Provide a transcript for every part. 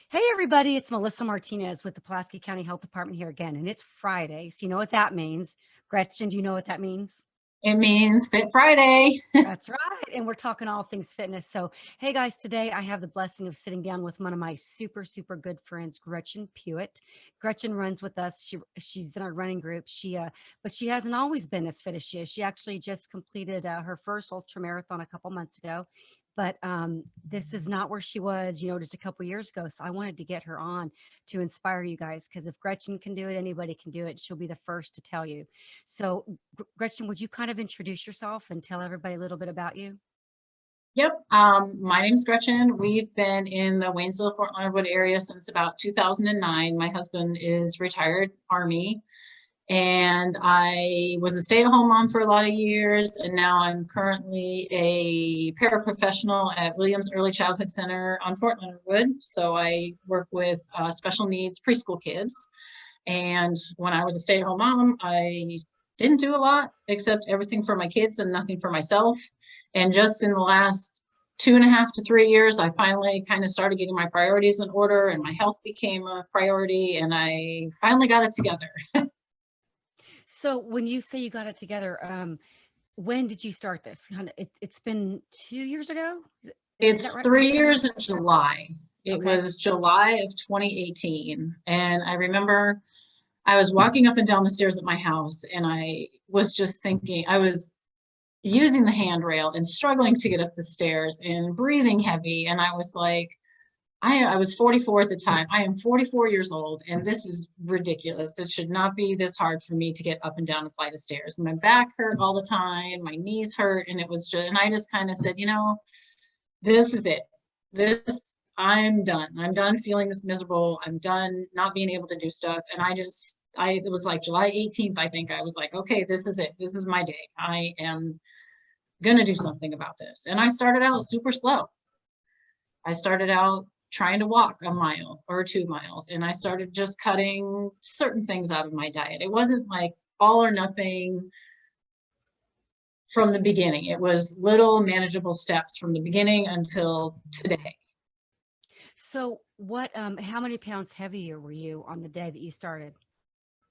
Hey everybody, it's Melissa Martinez with the Pulaski County Health Department here again, and it's Friday, so you know what that means. Gretchen, do you know what that means? It means Fit Friday. That's right, and we're talking all things fitness. So, hey guys, today I have the blessing of sitting down with one of my super good friends, Gretchen Puett. Gretchen runs with us. She's in our running group. But she hasn't always been as fit as she is. She actually just completed her first ultra marathon a couple months ago. But this is not where she was, just a couple years ago. So I wanted to get her on to inspire you guys, because if Gretchen can do it, anybody can do it. She'll be the first to tell you. So, Gretchen, would you kind of introduce yourself and tell everybody a little bit about you? Yep. My name's Gretchen. We've been in the Waynesville, Fort Leonard Wood area since about 2009. My husband is retired Army, and I was a stay-at-home mom for a lot of years, and now I'm currently a paraprofessional at Williams Early Childhood Center on Fort Leonard Wood. So I work with special needs preschool kids. And when I was a stay-at-home mom, I didn't do a lot except everything for my kids and nothing for myself. And just in the last 2.5 to 3 years, I finally kind of started getting my priorities in order, and my health became a priority, and I finally got it together. So when you say you got it together, when did you start this? It's been 2 years ago. Is that It's right? 3 years in July. It Okay. was July of 2018. And I remember I was walking up and down the stairs at my house, and I was just thinking, I was using the handrail and struggling to get up the stairs and breathing heavy. And I was like, I was 44 at the time. I am 44 years old, and this is ridiculous. It should not be this hard for me to get up and down a flight of stairs. My back hurt all the time. My knees hurt. And and I just kind of said, this is it. I'm done. I'm done feeling this miserable. I'm done not being able to do stuff. And it was like July 18th, I think. I was like, okay, this is it. This is my day. I am going to do something about this. And I started out super slow. I started out trying to walk a mile or 2 miles, and I started just cutting certain things out of my diet. It wasn't like all or nothing from the beginning. It was little manageable steps from the beginning until today. So how many pounds heavier were you on the day that you started?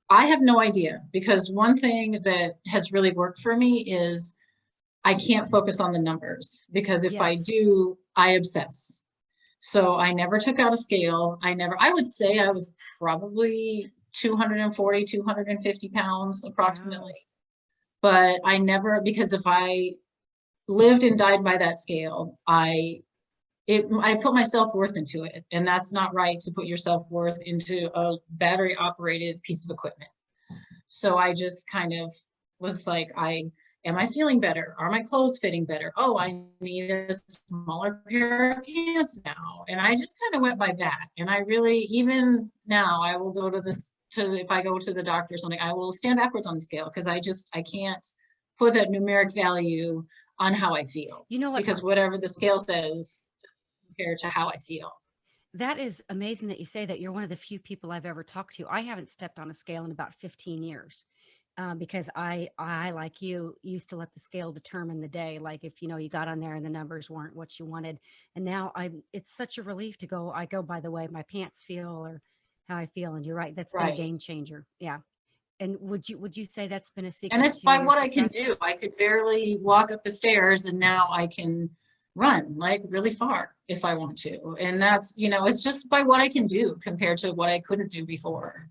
I have no idea, because one thing that has really worked for me is I can't focus on the numbers, because if I Yes. do, I obsess. So I never took out a scale. I would say I was probably 240, 250 pounds Wow. approximately. But I never, because if I lived and died by that scale, I put my self-worth into it. And that's not right, to put your self-worth into a battery operated piece of equipment. So I just kind of was like, am I feeling better? Are my clothes fitting better? Oh, I need a smaller pair of pants now. And I just kind of went by that. And I really, even now, I will go to if I go to the doctor or something, I will stand backwards on the scale, because I can't put that numeric value on how I feel, You know what? because whatever the scale says compared to how I feel. That is amazing that you say that. You're one of the few people I've ever talked to. I haven't stepped on a scale in about 15 years. Because I, like you, used to let the scale determine the day. Like if, you got on there and the numbers weren't what you wanted. And now it's such a relief to go, I go by the way my pants feel or how I feel. And you're right. That's been a Right. game changer. Yeah. And would you say that's been a And secret it's to by your what I can success? do. I could barely walk up the stairs, and now I can run like really far if I want to. And that's, it's just by what I can do compared to what I couldn't do before.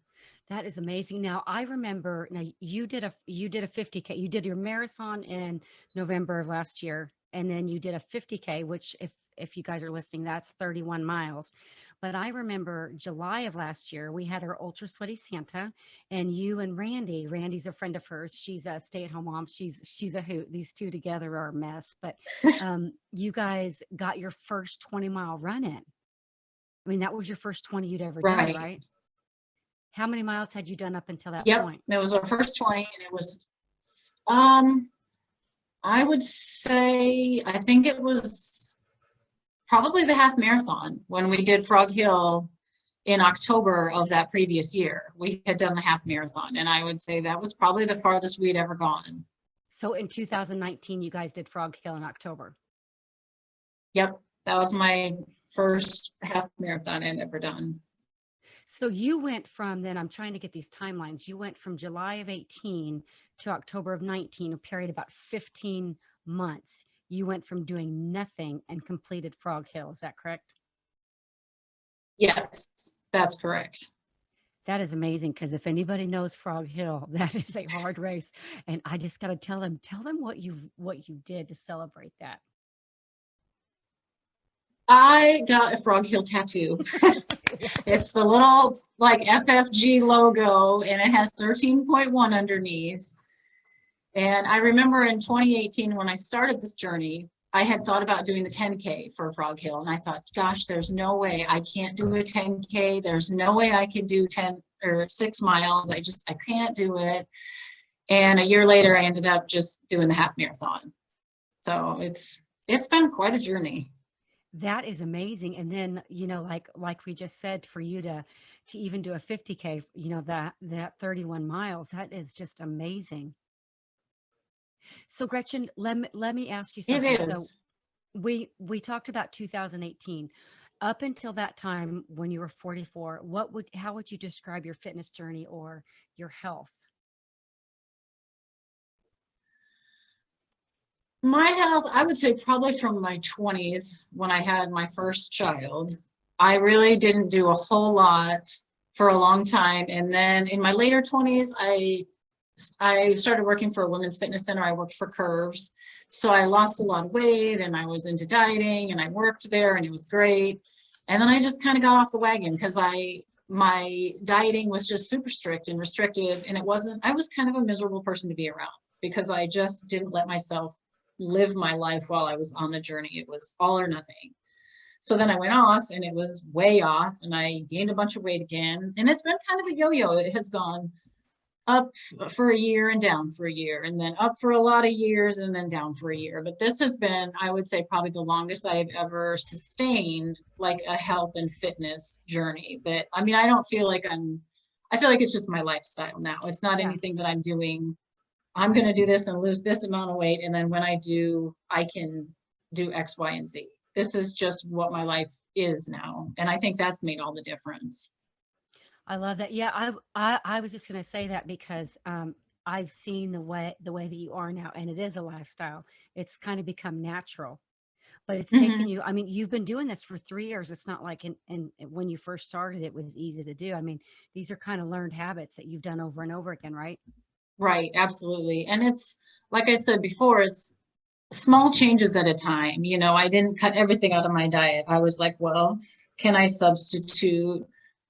That is amazing. Now I remember. Now you did a 50K. You did your marathon in November of last year, and then you did a 50K, which if you guys are listening, that's 31 miles. But I remember July of last year, we had our ultra sweaty Santa, and you and Randy's a friend of hers. She's a stay-at-home mom. She's a hoot. These two together are a mess. But you guys got your first 20-mile run in. I mean, that was your first 20 you'd ever done, Right. right? How many miles had you done up until that Yep. point? That was our first 20, and it was, um, I would say, I think it was probably the half marathon when we did Frog Hill in October of that previous year. We had done the half marathon, and I would say that was probably the farthest we'd ever gone. So in 2019, you guys did Frog Hill in October. Yep. That was my first half marathon I'd ever done. So you went from then, I'm trying to get these timelines. You went from July of 18 to October of 19, a period about 15 months. You went from doing nothing and completed Frog Hill. Is that correct? Yes, that's correct. That is amazing because if anybody knows Frog Hill, that is a hard race. And I just got to tell them what you did to celebrate that. I got a Frog Hill tattoo. It's the little like FFG logo, and it has 13.1 underneath. And I remember in 2018, when I started this journey, I had thought about doing the 10K for Frog Hill. And I thought, gosh, there's no way I can't do a 10K. There's no way I can do 10 or 6 miles. I can't do it. And a year later, I ended up just doing the half marathon. So it's been quite a journey. That is amazing. And then, like we just said, for you to even do a 50K, that 31 miles, that is just amazing. So Gretchen, let me ask you It something. So is. we talked about 2018. Up until that time when you were 44, how would you describe your fitness journey or your health? My health, I would say probably from my 20s when I had my first child. I really didn't do a whole lot for a long time. And then in my later 20s, I started working for a women's fitness center. I worked for Curves. So I lost a lot of weight and I was into dieting and I worked there and it was great. And then I just kind of got off the wagon because my dieting was just super strict and restrictive. And I was kind of a miserable person to be around because I just didn't let myself live my life while I was on the journey. It was all or nothing. So then I went off and it was way off and I gained a bunch of weight again. And it's been kind of a yo-yo. It has gone up for a year and down for a year and then up for a lot of years and then down for a year. But this has been, I would say, probably the longest I've ever sustained like a health and fitness journey. That, I mean, I feel like it's just my lifestyle now. It's not Yeah. anything that I'm doing. I'm going to do this and lose this amount of weight. And then when I do, I can do X, Y, and Z. This is just what my life is now. And I think that's made all the difference. I love that. Yeah, I was just going to say that because I've seen the way that you are now, and it is a lifestyle. It's kind of become natural, but it's taken Mm-hmm. you. I mean, you've been doing this for 3 years. It's not like when you first started, it was easy to do. I mean, these are kind of learned habits that you've done over and over again, right? Right, absolutely. And it's, like I said before, it's small changes at a time. I didn't cut everything out of my diet. I was like, well, can I substitute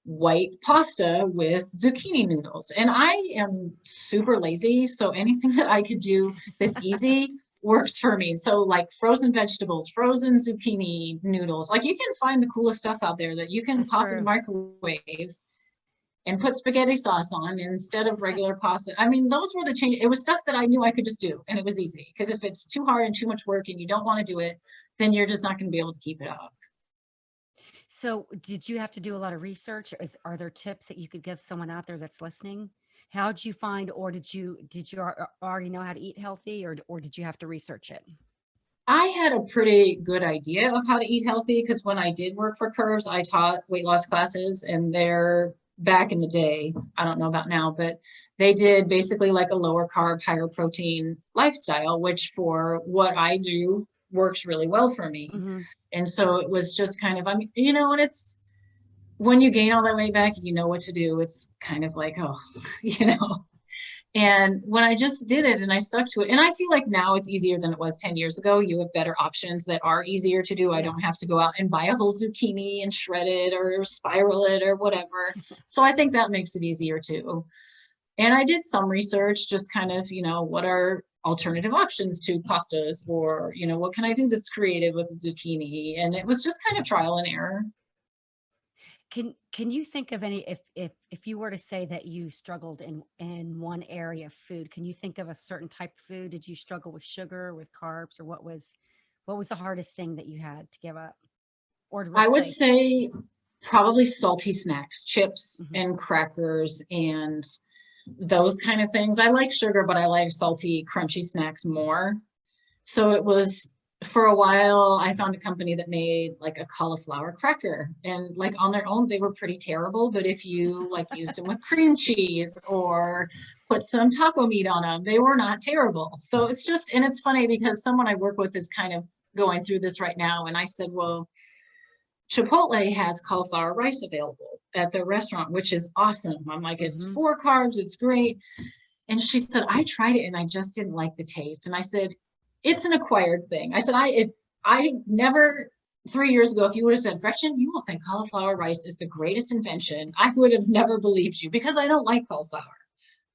white pasta with zucchini noodles? And I am super lazy. So anything that I could do that's easy works for me. So like frozen vegetables, frozen zucchini noodles, like you can find the coolest stuff out there that you can That's pop in the true. microwave and put spaghetti sauce on instead of regular pasta. I mean, those were the change. It was stuff that I knew I could just do and it was easy. Because if it's too hard and too much work and you don't want to do it, then you're just not going to be able to keep it up. So, did you have to do a lot of research? Are there tips that you could give someone out there that's listening? How did you find, or did you already know how to eat healthy, or did you have to research it? I had a pretty good idea of how to eat healthy because when I did work for Curves, I taught weight loss classes and they're back in the day. I don't know about now, but they did basically like a lower carb, higher protein lifestyle, which for what I do works really well for me. Hmm. And so it was just kind of, and it's when you gain all that weight back and you know what to do, it's kind of like, oh, you know. And when I just did it and I stuck to it, and I feel like now it's easier than it was 10 years ago. You have better options that are easier to do. I Yeah. don't have to go out and buy a whole zucchini and shred it or spiral it or whatever. So I think that makes it easier too. And I did some research, just kind of, what are alternative options to pastas or, what can I do that's creative with zucchini? And it was just kind of trial and error. Can you think of any, if you were to say that you struggled in one area of food, can you think of a certain type of food? Did you struggle with sugar, with carbs, or what was the hardest thing that you had to give up or to I would replace? say probably salty snacks, chips Hmm. and crackers and those kind of things. I like sugar, but I like salty, crunchy snacks more. So it was for a while, I found a company that made like a cauliflower cracker, and like on their own, they were pretty terrible. But if you like used them with cream cheese or put some taco meat on them, they were not terrible. So it's just, and it's funny because someone I work with is kind of going through this right now. And I said, well, Chipotle has cauliflower rice available at their restaurant, which is awesome. I'm like, it's Hmm. 4 carbs, it's great. And she said, I tried it and I just didn't like the taste. And I said, it's an acquired thing. I said, I never 3 years ago, if you would have said, Gretchen, you will think cauliflower rice is the greatest invention, I would have never believed you because I don't like cauliflower.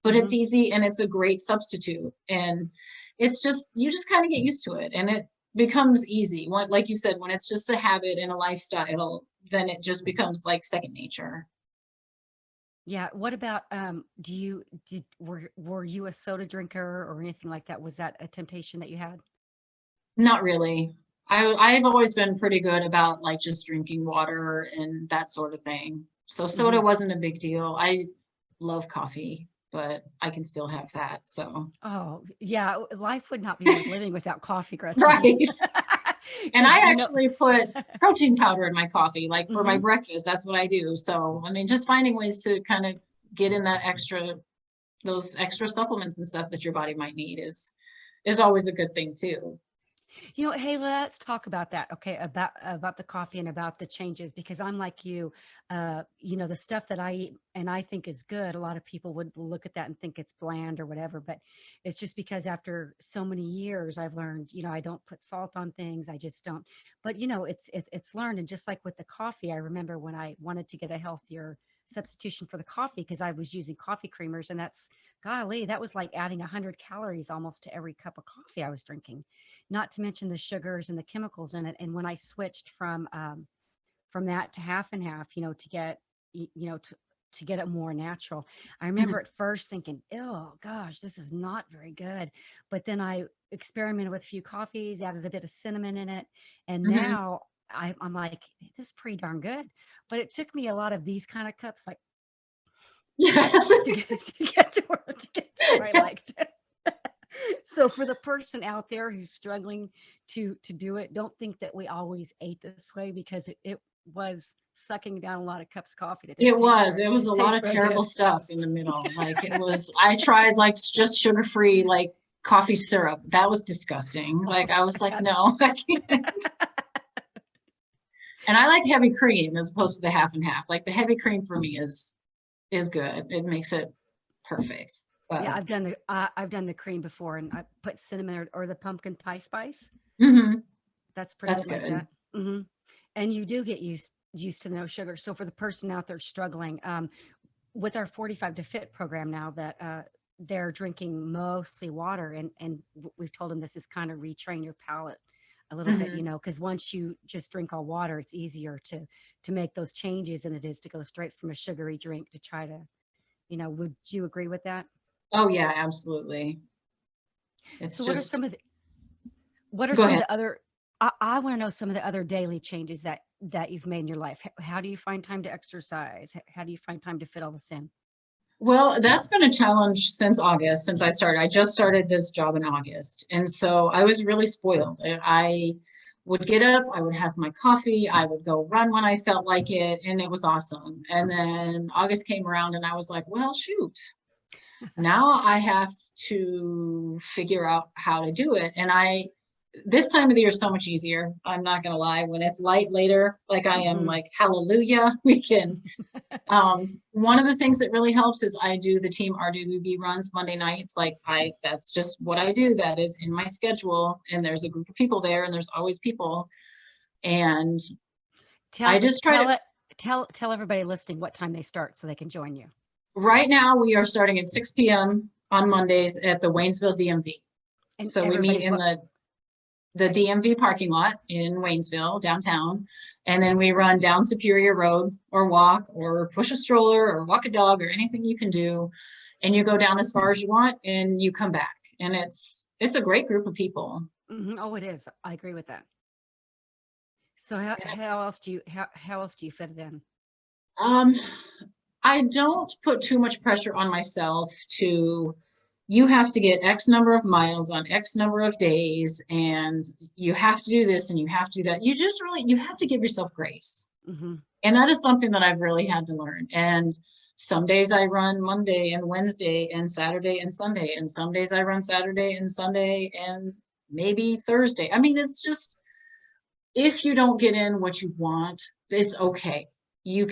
But it's Hmm. easy and it's a great substitute. And it's just, you just kind of get used to it and it becomes easy. Like you said, when it's just a habit and a lifestyle, then it just becomes like second nature. Yeah. What about were you a soda drinker or anything like that? Was that a temptation that you had? Not really. I've always been pretty good about like just drinking water and that sort of thing. So soda Hmm. wasn't a big deal. I love coffee, but I can still have that. So Oh, yeah. Life would not be worth living without coffee, Gretchen. right. And Because I actually put protein powder in my coffee, like for my hmm breakfast. That's what I do. So I mean, just finding ways to kind of get in that those extra supplements and stuff that your body might need is always a good thing too. Hey, let's talk about that. Okay, about the coffee and about the changes because I'm like you. The stuff that I eat and I think is good. A lot of people would look at that and think it's bland or whatever, but it's just because after so many years, I've learned. I don't put salt on things. I just don't. But it's learned, and just like with the coffee, I remember when I wanted to get a healthier substitution for the coffee because I was using coffee creamers, and that's golly, that was like adding 100 calories almost to every cup of coffee I was drinking, not to mention the sugars and the chemicals in it. And when I switched from that to half and half, to get to get it more natural, I remember Mhm. at first thinking, oh gosh, this is not very good. But then I experimented with a few coffees, added a bit of cinnamon in it, and Mhm. now I'm like, this is pretty darn good. But it took me a lot of these kind of cups, like Yes. to get to where I liked it. So for the person out there who's struggling to do it, don't think that we always ate this way because it was sucking down a lot of cups of coffee that didn't It was. It was a lot taste of very terrible good. stuff in the middle. Like it was, I tried like just sugar-free like coffee syrup. That was disgusting. Oh Like I was like, God. no, I can't. And I like heavy cream as opposed to the half and half. Like the heavy cream for me is good. It makes it perfect. Yeah, But I've done the cream before, and I put cinnamon or the pumpkin pie spice. mhm, That's pretty that's good like good. that. And you do get used to no sugar. So for the person out there struggling, with our 45 to Fit program now that they're drinking mostly water, and we've told them this is kind of retrain your palate a little bit, Mhm. because once you just drink all water, it's easier to make those changes than it is to go straight from a sugary drink to try to, would you agree with that? Oh yeah, absolutely. It's So what are just some of the what are go some of ahead. the other I want to know some of the other daily changes that you've made in your life. How do you find time to exercise? How do you find time to fit all this in? Well, that's been a challenge since August, since I started. I just started this job in August. And so I was really spoiled. I would get up, I would have my coffee, I would go run when I felt like it, and it was awesome. And then August came around and I was like, well, shoot, now I have to figure out how to do it. And this time of the year is so much easier. I'm not going to lie. When it's light later, like I am, Hmm. like, hallelujah, we can one of the things that really helps is I do the team RWB runs Monday nights. That's just what I do. That is in my schedule. And there's a group of people there and there's always people. And I Tell just try to, tell it tell everybody listening what time they start so they can join you. right now we are starting at 6 p.m. on Mondays at the Waynesville DMV. And So we meet everybody's in what the DMV parking lot in Waynesville downtown. And then we run down Superior Road or walk or push a stroller or walk a dog or anything you can do. And you go down as far as you want and you come back. And it's a great group of people. Oh, it is. I agree with that. So how else do you fit it in? Um, I don't put too much pressure on myself to you have to get X number of miles on X number of days, and you have to do this and you have to do that. You just really, you have to give yourself grace. Mm-hmm. And that is something that I've really had to learn. And some days I run Monday and Wednesday and Saturday and Sunday. And some days I run Saturday and Sunday and maybe Thursday. I mean, it's just, if you don't get in what you want, it's okay. You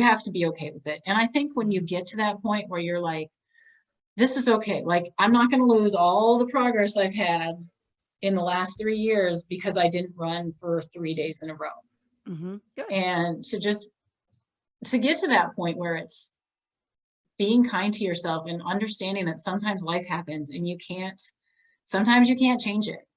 have to be okay with it. And I think when you get to that point where you're like, this is okay. Like, I'm not going to lose all the progress I've had in the last 3 years because I didn't run for 3 days in a row. Mm-hmm. Good. And to get to that point where it's being kind to yourself and understanding that sometimes life happens and sometimes you can't change it.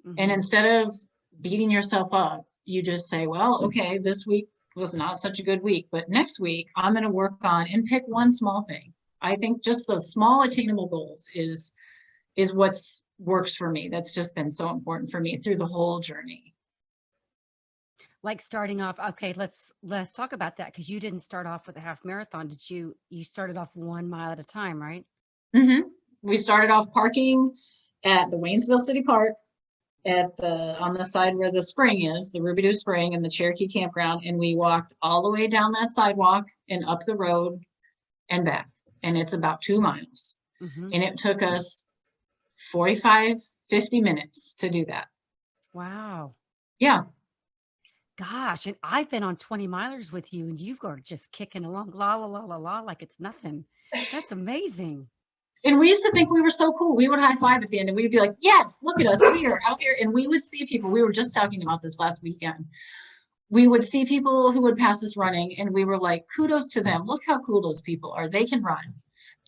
Mm-hmm. And instead of beating yourself up, you just say, well, okay, this week was not such a good week, but next week I'm going to work on and pick one small thing. I think just the small attainable goals is what's works for me. That's just been so important for me through the whole journey. Like starting off, okay, let's talk about that, because you didn't start off with a half marathon. Did you? You started off 1 mile at a time, right? Mm-hmm. We started off parking at the Waynesville City Park on the side where the spring is, the Ruby Doo Spring and the Cherokee Campground, and we walked all the way down that sidewalk and up the road and back. And it's about 2 miles. Mm-hmm. And it took us 45, 50 minutes to do that. Wow. Yeah. Gosh, and I've been on 20 milers with you, and you are just kicking along, la la la la la, like it's nothing. That's amazing. And we used to think we were so cool. We would high five at the end and we'd be like, yes, look at us. We are out here. And we would see people. We were just talking about this last weekend. We would see people who would pass us running, and we were like, kudos to them. Look how cool those people are. They can run.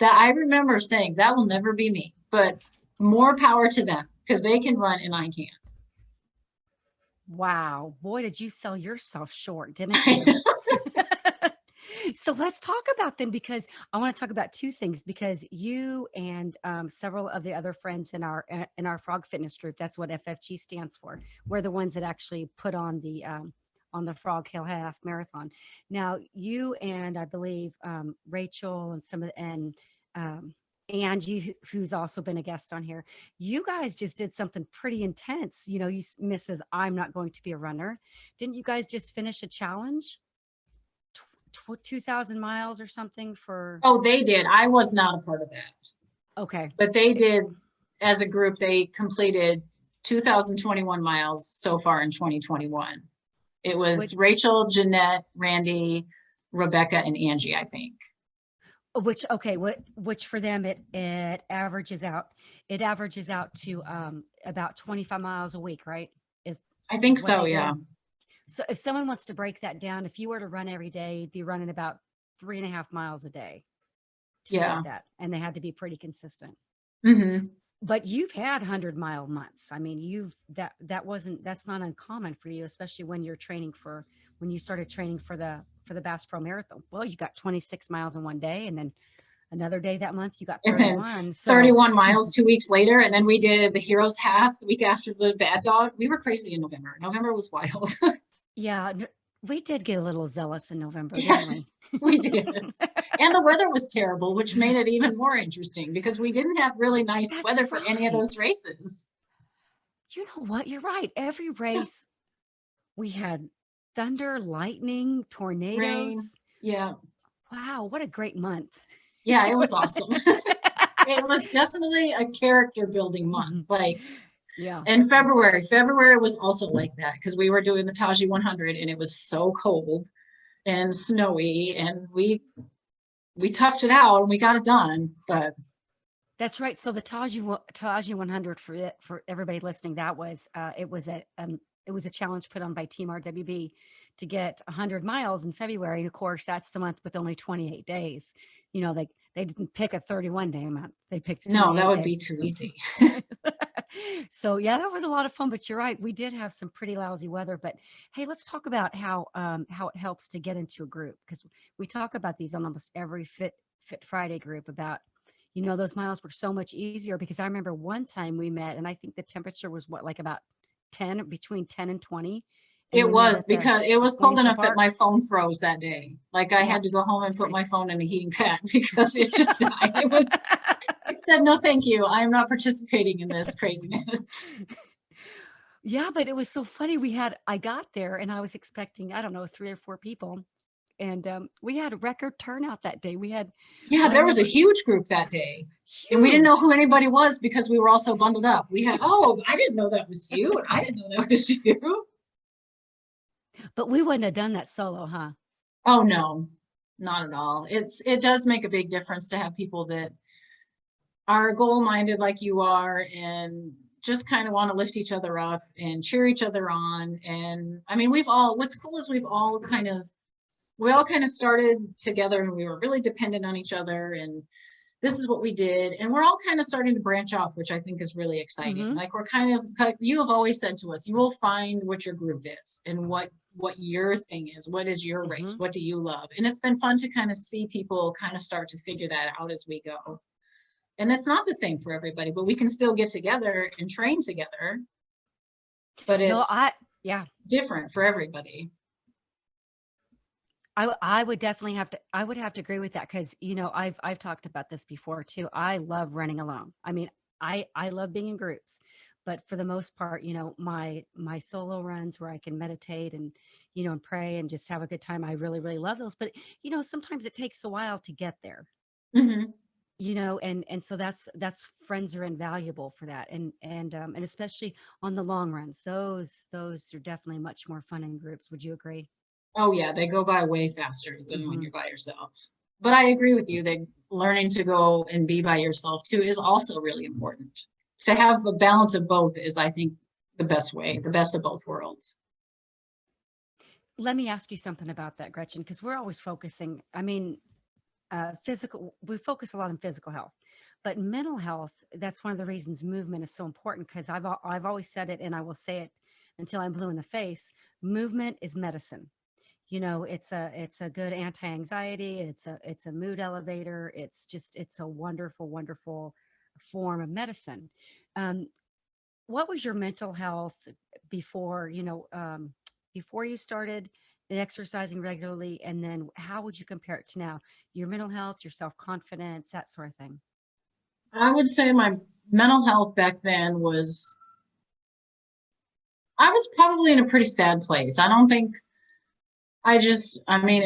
That I remember saying, that will never be me, but more power to them because they can run and I can't. Wow. Boy, did you sell yourself short, didn't you? So let's talk about them, because I want to talk about two things, because you and several of the other friends in our frog fitness group, that's what FFG stands for. We're the ones that actually put on the Frog Hill Half Marathon. Now, you and I believe Rachel and Angie, who's also been a guest on here, you guys just did something pretty intense. You know, you Mrs. I'm not going to be a runner. Didn't you guys just finish a challenge? 2,000 miles or something for. Oh, they did. I was not a part of that. Okay. But they did, as a group, they completed 2,021 miles so far in 2021. It was Rachel, Jeanette, Randy, Rebecca, and Angie, I think. Which for them it averages out to about 25 miles a week, right? I think so, yeah. So if someone wants to break that down, if you were to run every day, you'd be running about 3.5 miles a day. Yeah. That, and they had to be pretty consistent. Mm-hmm. But you've had 100-mile months. I mean, that's not uncommon for you, especially when you started training for the Bass Pro Marathon. Well, you got 26 miles in one day, and then another day that month you got 31. 31 miles 2 weeks later, and then we did the Heroes Half the week after the Bad Dog. We were crazy in November. November was wild. Yeah, we did get a little zealous in November, didn't we? We did. And the weather was terrible, which made it even more interesting because we didn't have really nice weather for any of those races. You know what? You're right. Every race, we had thunder, lightning, tornadoes. Rain. Yeah. Wow, what a great month. Yeah, it was awesome. It was definitely a character building month. Like, yeah. And February was also like that because we were doing the Taji 100 and it was so cold and snowy, and we toughed it out and we got it done. But that's right. So the Taji 100, for everybody listening, that was it was a challenge put on by Team RWB to get 100 miles in February, and of course that's the month with only 28 days. You know, they didn't pick a 31-day month. They picked no, that would be too easy. So yeah, that was a lot of fun. But you're right, we did have some pretty lousy weather. But hey, let's talk about how it helps to get into a group, because we talk about these on almost every Fit Friday group about, you know, those miles were so much easier, because I remember one time we met and I think the temperature was like about between 10 and 20. and It we met was at the because it was cold Williamson enough that Park. my phone froze that day. Like I Yeah, had to go home it's and put pretty. my phone in a heating pad because it just died. It said, no, thank you. I am not participating in this craziness. Yeah, but it was so funny. I got there and I was expecting, I don't know, 3 or 4 people. And we had a record turnout that day. We had, Yeah, I there was a remember, huge group that day. And we didn't know huge, who anybody was because we were all so bundled up. We had, oh, I didn't know that was you. And I didn't know that was you. but we wouldn't have done that solo, huh? Oh no, not at all. It does make a big difference to have people that are goal minded like you are and just kind of want to lift each other up and cheer each other on. And I mean, what's cool is we all kind of started together and we were really dependent on each other. And this is what we did. And we're all kind of starting to branch off, which I think is really exciting. Hmm. Like you have always said to us, you will find what your groove is and what your thing is. What is your race? Hmm. What do you love? And it's been fun to kind of see people kind of start to figure that out as we go. And it's not the same for everybody, but we can still get together and train together, but No, it's yeah, different for everybody. I would definitely I would have to agree with that because, I've talked about this before too. I love running alone. I mean, I love being in groups, but for the most part, my solo runs where I can meditate and pray and just have a good time. I really, really love those. But, sometimes it takes a while to get there. Mm-hmm. And so that's friends are invaluable for that. And especially on the long runs, those are definitely much more fun in groups. Would you agree? Oh yeah, they go by way faster than when Hmm. you're by yourself. But I agree with you that learning to go and be by yourself too is also really important. To have a balance of both is, I think, the best way, the best of both worlds. Let me ask you something about that, Gretchen, because we're always focusing. I mean, we focus a lot on physical health, but mental health, that's one of the reasons movement is so important because I've always said it and I will say it until I'm blue in the face. Movement is medicine. It's a good anti-anxiety, it's a mood elevator, it's a wonderful, wonderful form of medicine. Um, what was your mental health before, before you started exercising regularly, and then how would you compare it to now? Your mental health, your self-confidence, that sort of thing. I would say my mental health back then I was probably in a pretty sad place. I don't think I mean,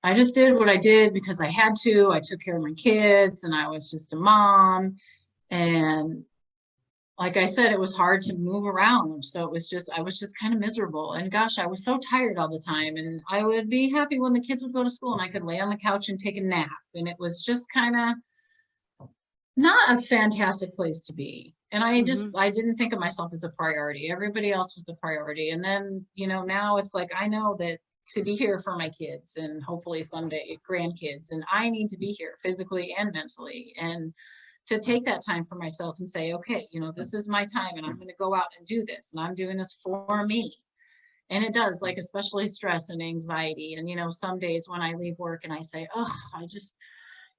I just did what I did because I had to. I took care of my kids and I was just a mom. And like I said, it was hard to move around. So I was just kind of miserable. And gosh, I was so tired all the time. And I would be happy when the kids would go to school and I could lay on the couch and take a nap. And it was just kind of not a fantastic place to be. And Hmm. I didn't think of myself as a priority. Everybody else was the priority. And then, now it's like, I know that to be here for my kids and hopefully someday grandkids, and I need to be here physically and mentally. And to take that time for myself and say, okay, this is my time and I'm going to go out and do this. And I'm doing this for me. And it does, like, especially stress and anxiety. And, some days when I leave work and I say, oh,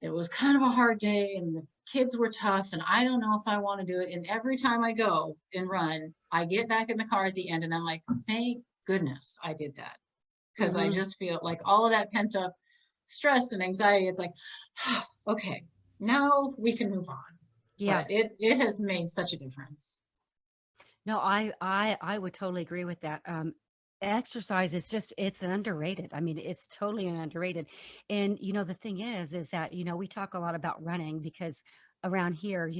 it was kind of a hard day and the kids were tough and I don't know if I want to do it. And every time I go and run, I get back in the car at the end and I'm like, thank goodness I did that. Because I Hmm. just feel like all of that pent up stress and anxiety, it's like, okay, now we can move on. Yeah. But it has made such a difference. No, I would totally agree with that. Exercise is it's underrated. I mean, it's totally underrated. And the thing is that we talk a lot about running because around here,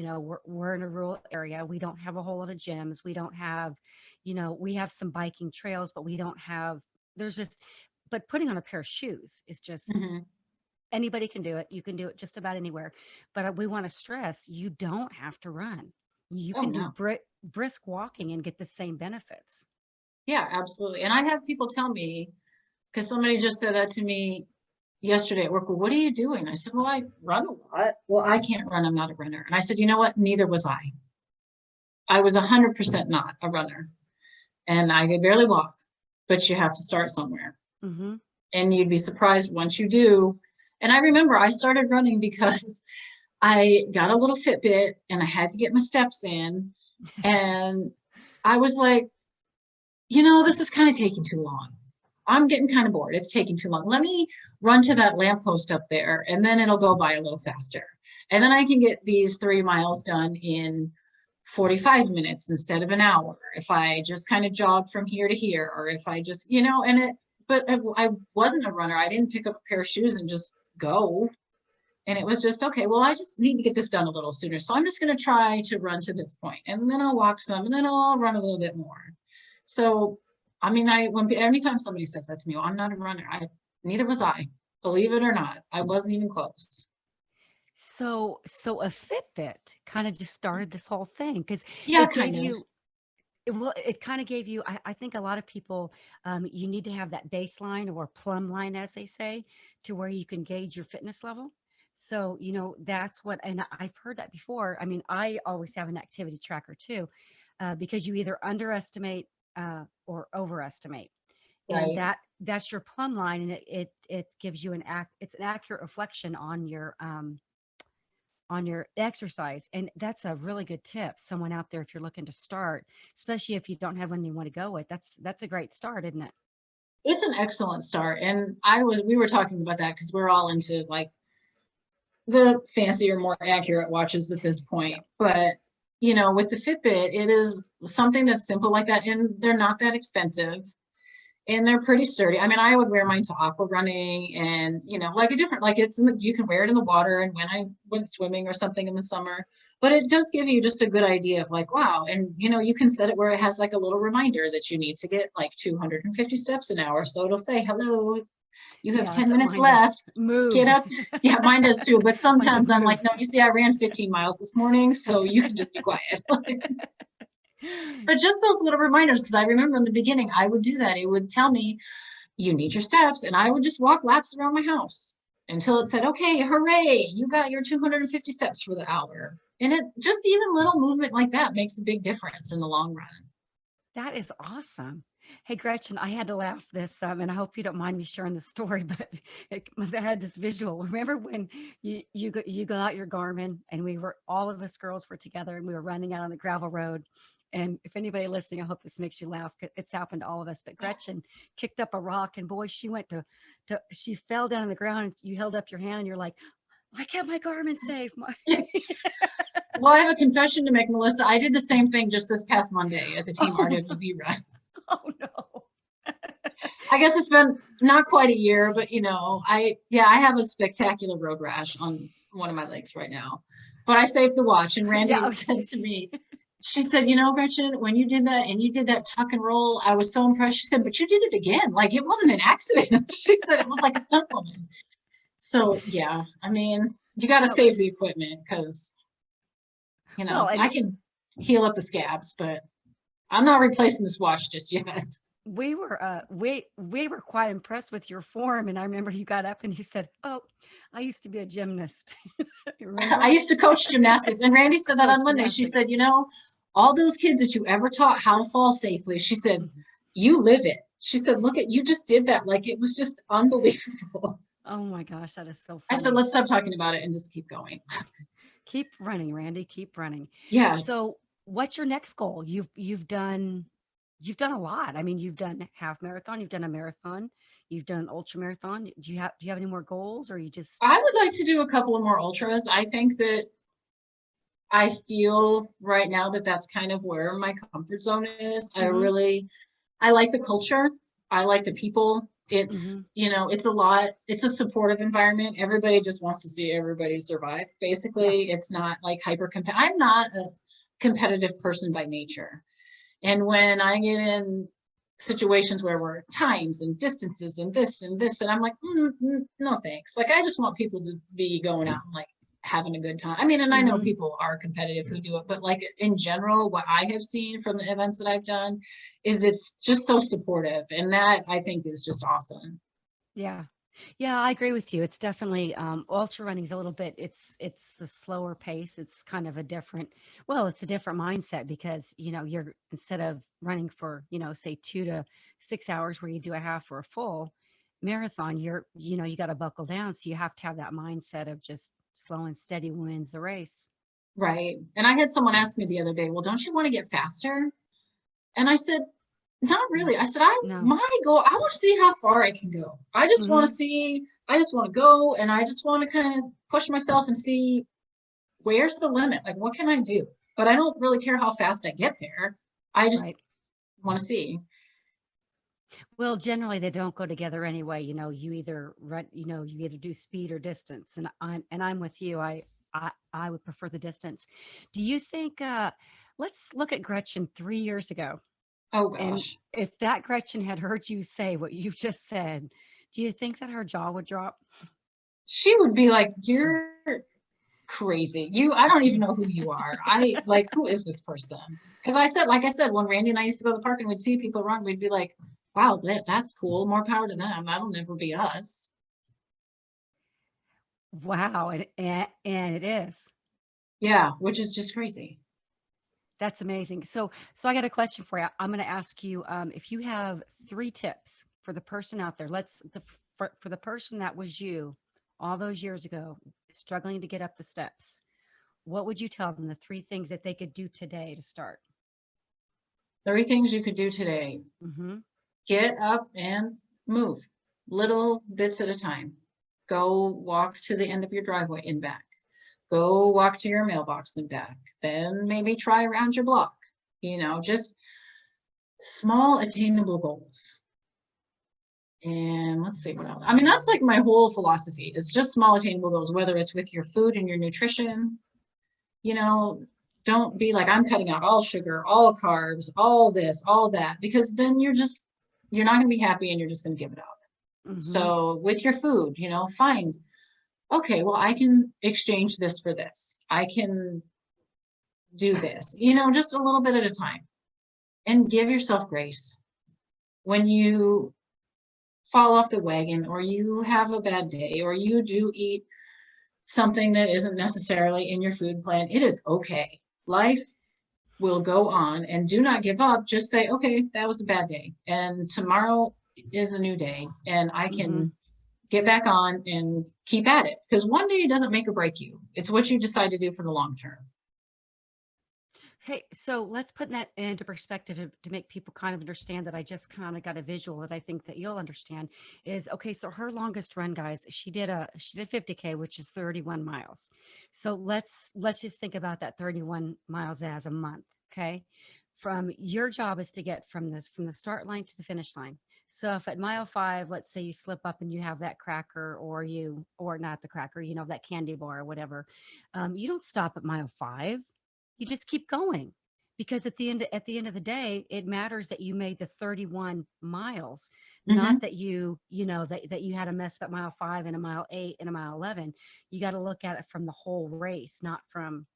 we're in a rural area. We don't have a whole lot of gyms. We don't have, we have some biking trails, but we don't have. There's just, but putting on a pair of shoes is just Mhm. anybody can do it. You can do it just about anywhere. But we want to stress you don't have to run. You Oh can do no. brisk walking and get the same benefits. Yeah, absolutely. And I have people tell me, because somebody just said that to me yesterday at work, well, what are you doing? I said, well, I run a lot. Well, I can't run. I'm not a runner. And I said, you know what? Neither was I. I was 100% not a runner and I could barely walk, but you have to start somewhere. Hmm. And you'd be surprised once you do. And I remember I started running because I got a little Fitbit and I had to get my steps in. And I was like, this is kind of taking too long. I'm getting kind of bored. It's taking too long. Let me run to that lamppost up there and then it'll go by a little faster. And then I can get these 3 miles done in 45 minutes instead of an hour. If I just kind of jog from here to here, or if I just, but I wasn't a runner. I didn't pick up a pair of shoes and just go. And it was just, okay, well, I just need to get this done a little sooner. So I'm just going to try to run to this point, and then I'll walk some, and then I'll run a little bit more. So, I mean, anytime somebody says that to me, well, I'm not a runner. Neither was I, believe it or not. I wasn't even close. So a Fitbit kind of just started this whole thing because Yeah, it gave kind of. you it kind of gave you, I think a lot of people, you need to have that baseline or plumb line, as they say, to where you can gauge your fitness level. So, that's what, and I've heard that before. I mean, I always have an activity tracker too, because you either underestimate or overestimate. And Right. that's your plumb line. And it gives you it's an accurate reflection on your exercise. And that's a really good tip. Someone out there, if you're looking to start, especially if you don't have one you want to go with, that's a great start, isn't it? It's an excellent start. And we were talking about that because we're all into like the fancier, more accurate watches at this Yeah. point. But, with the Fitbit, it is something that's simple like that. And they're not that expensive. And they're pretty sturdy. I mean, I would wear mine to aqua running and, like you can wear it in the water and when I went swimming or something in the summer, but it does give you just a good idea of like, wow. And, you can set it where it has like a little reminder that you need to get like 250 steps an hour. So it'll say, hello, you have Yeah, 10 that's what minutes mine does. left. Get Move. up. Yeah, mine does too. But Mine sometimes says I'm move. like, no, you see, I ran 15 miles this morning, so you can just be quiet. But just those little reminders, because I remember in the beginning, I would do that. It would tell me, you need your steps. And I would just walk laps around my house until it said, okay, hooray, you got your 250 steps for the hour. And it just even little movement like that makes a big difference in the long run. That is awesome. Hey, Gretchen, I had to laugh this, and I hope you don't mind me sharing the story, but I had this visual. Remember when you got out your Garmin and all of us girls were together and we were running out on the gravel road. And if anybody listening, I hope this makes you laugh. It's happened to all of us. But Gretchen kicked up a rock, and boy, she went she fell down on the ground. And you held up your hand, and you're like, "I kept my Garmin safe." Well, I have a confession to make, Melissa. I did the same thing just this past Monday at the Team Oh, RWB run. oh no. I guess it's been not quite a year, but I have a spectacular road rash on one of my legs right now. But I saved the watch, and Randy Yeah. said to me, she said, Gretchen, when you did that and you did that tuck and roll, I was so impressed. She said, but you did it again. Like it wasn't an accident. She said it was like a stunt woman. So yeah, I mean, you got to Well, save the equipment because, well, and I can heal up the scabs, but I'm not replacing this watch just yet. we were quite impressed with your form, and I remember you got up and you said, "Oh, I used to be a gymnast." I Remember? used to coach gymnastics, and Randy I said that on coached Monday. She gymnastics. said, all those kids that you ever taught how to fall safely, she said, Mhm. you live it. She said, look at you just did that. Like it was just unbelievable. Oh my gosh, that is so I said, funny. let's stop talking about it and just keep going. Keep running, Randy, keep running. Yeah. So, what's your next goal? You've done a lot. I mean, you've done half marathon, you've done a marathon, you've done an ultra marathon. Do you have any more goals, or you just I would like to do a couple of more ultras. I think that I feel right now that that's kind of where my comfort zone is. Mhm. I like the culture. I like the people. Mhm. It's a lot. It's a supportive environment. Everybody just wants to see everybody survive. Yeah. Basically, it's not like hyper competitive. I'm not a competitive person by nature. And when I get in situations where we're times and distances and this, and I'm like, no thanks. Like I just want people to be going out and like having a good time. I mean, and I know Mhm. people are competitive who do it, but like in general, what I have seen from the events that I've done is it's just so supportive. And that I think is just awesome. Yeah. Yeah, I agree with you. It's definitely ultra running is a little bit it's a slower pace. It's kind of a different it's a different mindset because, you're instead of running for, say 2 to 6 hours where you do a half or a full marathon, you got to buckle down. So you have to have that mindset of just slow and steady wins the race. Right. And I had someone ask me the other day, well, don't you want to get faster? And I said, Not Mm, really. I said, no. my goal, I want to see how far I can go. I just want to Hmm. see, I just want to go, and I just want to kind of push myself and see where's the limit? Like, what can I do? But I don't really care how fast I get there. I just Right. want to see. Well, generally they don't go together anyway. You either run, you either do speed or distance. And I'm with you. I would prefer the distance. Do you think let's look at Gretchen 3 years ago. Oh And gosh. if that Gretchen had heard you say what you just said, do you think that her jaw would drop? She would be like, you're crazy. I don't even know who you are. Who is this person? Because like I said, when Randy and I used to go to the park and we'd see people run, we'd be like, wow, that's cool. More power to them. That'll never be us. Wow. And it is. Yeah, which is just crazy. That's amazing. So I got a question for you. I'm going to ask you if you have 3 tips for the person out there. For the person that was you all those years ago, struggling to get up the steps. What would you tell them? The 3 things that they could do today to start. 3 things you could do today. Hmm. Get up and move little bits at a time. Go walk to the end of your driveway and back. Go walk to your mailbox and back. Then maybe try around your block. Just small attainable goals. And let's see what else. I mean, that's like my whole philosophy. It's just small attainable goals, whether it's with your food and your nutrition. You know, don't be like, I'm cutting out all sugar, all carbs, all this, all that, because then you're not going to be happy and you're just going to give it up. Hmm. So with your food, find, okay, well, I can exchange this for this. I can do this, just a little bit at a time, and give yourself grace. When you fall off the wagon, or you have a bad day, or you do eat something that isn't necessarily in your food plan, it is okay. Life will go on, and do not give up. Just say, okay, that was a bad day, and tomorrow is a new day, and I Hmm. can get back on and keep at it. Because one day doesn't make or break you. It's what you decide to do for the long term. Hey, so let's put that into perspective to make people kind of understand that I just kind of got a visual that I think that you'll understand is okay. So her longest run, guys, she did 50K, which is 31 miles. So let's just think about that 31 miles as a month. Okay. From your job is to get from the start line to the finish line. So if at mile 5, let's say you slip up and you have that cracker or not the cracker, that candy bar or whatever, you don't stop at mile 5, you just keep going, because at the end of the day, it matters that you made the 31 miles, not Mm-hmm. that that you had a mess up at mile 5 and a mile 8 and a mile 11. You got to look at it from the whole race, not from.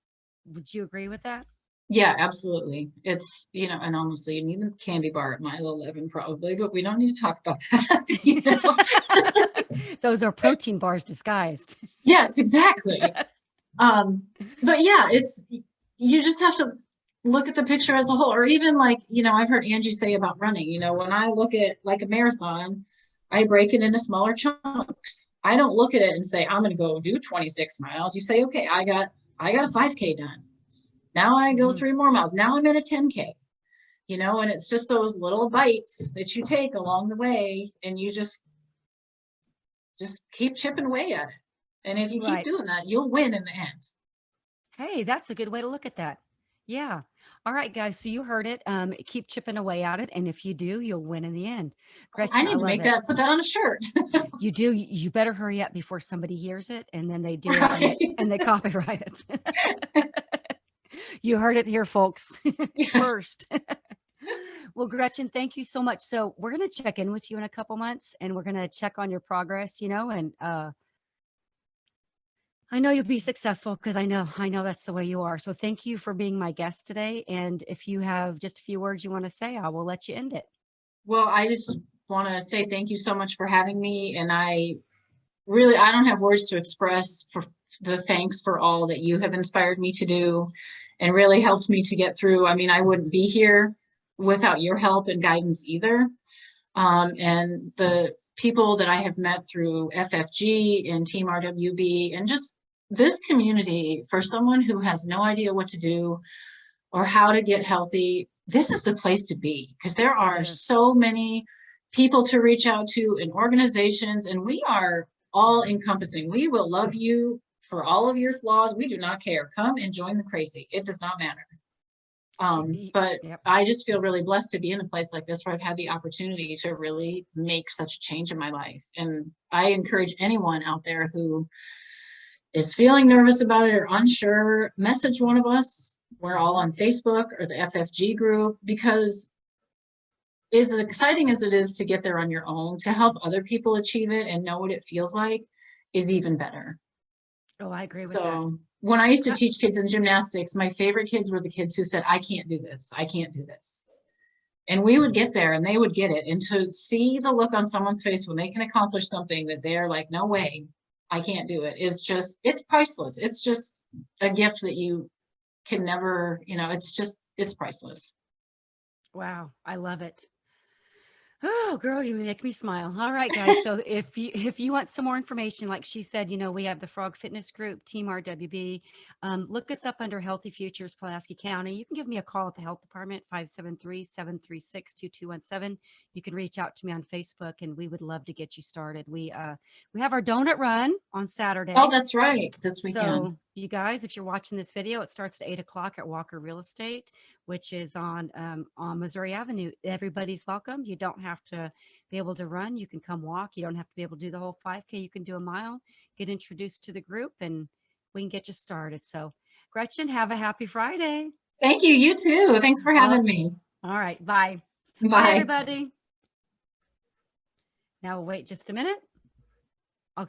Would you agree with that? Yeah, absolutely. It's, and honestly, you need a candy bar at mile 11 probably, but we don't need to talk about that. Those are protein bars disguised. Yes, exactly. Um, but yeah, you just have to look at the picture as a whole. Or even like, I've heard Angie say about running, when I look at like a marathon, I break it into smaller chunks. I don't look at it and say, I'm going to go do 26 miles. You say, okay, I got a 5K done. Now I go Hmm. 3 more miles. Now I'm at a 10K, and it's just those little bites that you take along the way, and you just keep chipping away at it. And if you keep Right. doing that, you'll win in the end. Hey, that's a good way to look at that. Yeah. All right, guys. So you heard it. Keep chipping away at it, and if you do, you'll win in the end. I Gretchen, I need to love make it. that, put that on a shirt. You do. You better hurry up before somebody hears it, and then they do it, and they Right. and they copyright it. You heard it here, folks. Yeah. First. Well, Gretchen, thank you so much. So we're gonna check in with you in a couple months, and we're gonna check on your progress. And I know you'll be successful because I know that's the way you are. So thank you for being my guest today. And if you have just a few words you want to say, I will let you end it. Well, I just want to say thank you so much for having me. And I don't have words to express for the thanks for all that you have inspired me to do and really helped me to get through. I mean, I wouldn't be here without your help and guidance either. And the people that I have met through FFG and Team RWB, and just this community, for someone who has no idea what to do or how to get healthy, this is the place to be, because there are Yes. so many people to reach out to and organizations, and we are all encompassing. We will love you for all of your flaws. We do not care. Come and join the crazy. It does not matter. But Yep. I just feel really blessed to be in a place like this where I've had the opportunity to really make such a change in my life. And I encourage anyone out there who is feeling nervous about it or unsure, message one of us. We're all on Facebook or the FFG group, because as exciting as it is to get there on your own, to help other people achieve it and know what it feels like is even better. Oh, I agree with that. So when I used to teach kids in gymnastics, my favorite kids were the kids who said, I can't do this. I can't do this. And we would get there and they would get it. And to see the look on someone's face when they can accomplish something that they're like, no way, I can't do it, is just, it's priceless. It's just a gift that you can never, it's priceless. Wow. I love it. Oh, girl, you make me smile. All right, guys. So if you want some more information, like she said, we have the Frog Fitness Group, Team RWB. Look us up under Healthy Futures, Pulaski County. You can give me a call at the health department, 573-736-2217. You can reach out to me on Facebook, and we would love to get you started. We have our donut run on Saturday. Oh, that's right. This weekend. So you guys, if you're watching this video, it starts at 8 o'clock at Walker Real Estate, which is on Missouri Avenue. Everybody's welcome. You don't have to be able to run. You can come walk. You don't have to be able to do the whole 5K. You can do a mile, get introduced to the group, and we can get you started. So Gretchen, have a happy Friday. Thank you. You too. Thanks for having me. All right. Bye. Bye. Bye, everybody. Now we'll wait just a minute.